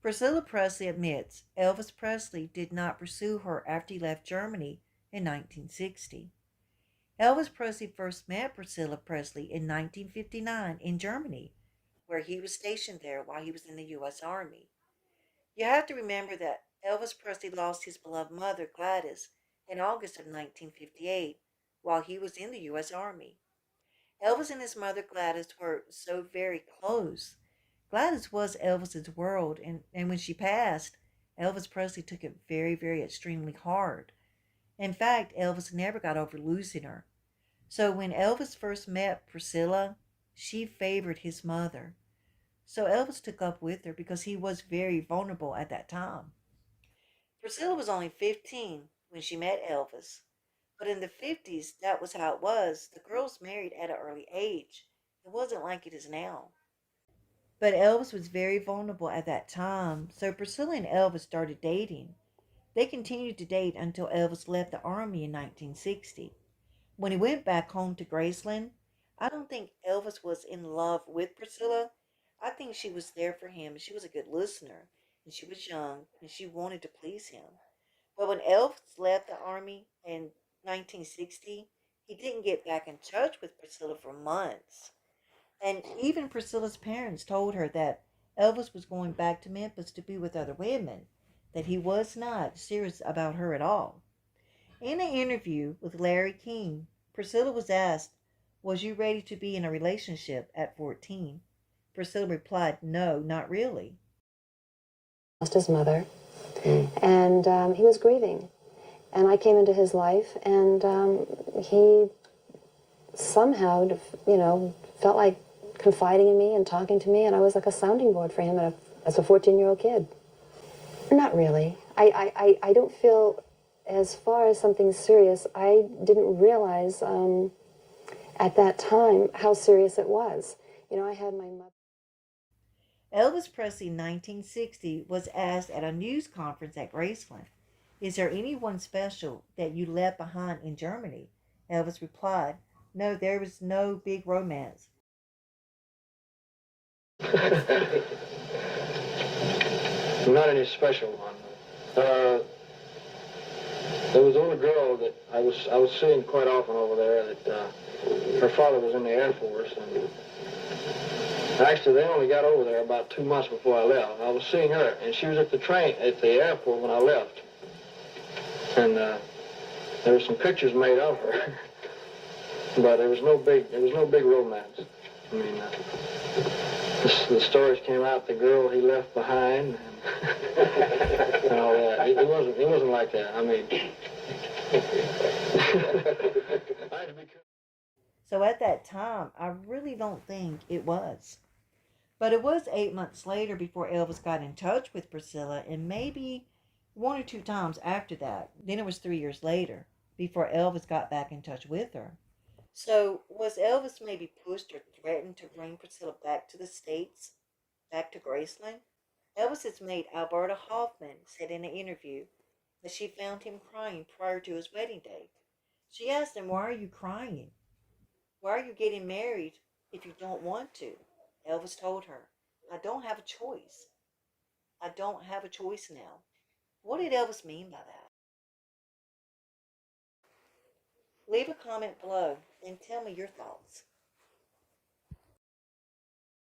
Priscilla Presley admits Elvis Presley did not pursue her after he left Germany in 1960. Elvis Presley first met Priscilla Presley in 1959 in Germany, where he was stationed there while he was in the U.S. Army. You have to remember that Elvis Presley lost his beloved mother, Gladys, in August of 1958 while he was in the U.S. Army. Elvis and his mother, Gladys, were so very close. Gladys was Elvis's world, and when she passed, Elvis Presley took it very, very extremely hard. In fact, Elvis never got over losing her. So when Elvis first met Priscilla, she favored his mother. So Elvis took up with her because he was very vulnerable at that time. Priscilla was only 15 when she met Elvis, but in the 50s, that was how it was. The girls married at an early age. It wasn't like it is now. But Elvis was very vulnerable at that time, so Priscilla and Elvis started dating. They continued to date until Elvis left the army in 1960. When he went back home to Graceland, I don't think Elvis was in love with Priscilla. I think she was there for him. She was a good listener, and she was young, and she wanted to please him. But when Elvis left the army in 1960, he didn't get back in touch with Priscilla for months. And even Priscilla's parents told her that Elvis was going back to Memphis to be with other women, that he was not serious about her at all. In an interview with Larry King, Priscilla was asked, "Was you ready to be in a relationship at 14?" Priscilla replied, "No, not really." Lost his mother, and he was grieving. And I came into his life, and he somehow, felt like confiding in me and talking to me, and I was like a sounding board for him as a 14-year-old kid. Not really. I don't feel, as far as something serious, I didn't realize at that time how serious it was. I had my mother. Elvis Presley in 1960 was asked at a news conference at Graceland, "Is there anyone special that you left behind in Germany?" Elvis replied, "No, there was no big romance." Not any special one. There was a little girl that I was seeing quite often over there. That her father was in the Air Force, and actually they only got over there about 2 months before I left. I was seeing her, and she was at the airport when I left, and there were some pictures made of her, but there was no big romance. I mean, the stories came out, the girl he left behind, and all that. It wasn't like that. I mean, I had to be. So at that time, I really don't think it was. But it was 8 months later before Elvis got in touch with Priscilla, and maybe one or two times after that. Then it was 3 years later before Elvis got back in touch with her. So was Elvis maybe pushed or threatened to bring Priscilla back to the States, back to Graceland? Elvis's mate Alberta Hoffman said in an interview that she found him crying prior to his wedding date. She asked him, "Why are you crying? Why are you getting married if you don't want to?" Elvis told her, "I don't have a choice. I don't have a choice now." What did Elvis mean by that? Leave a comment below and tell me your thoughts.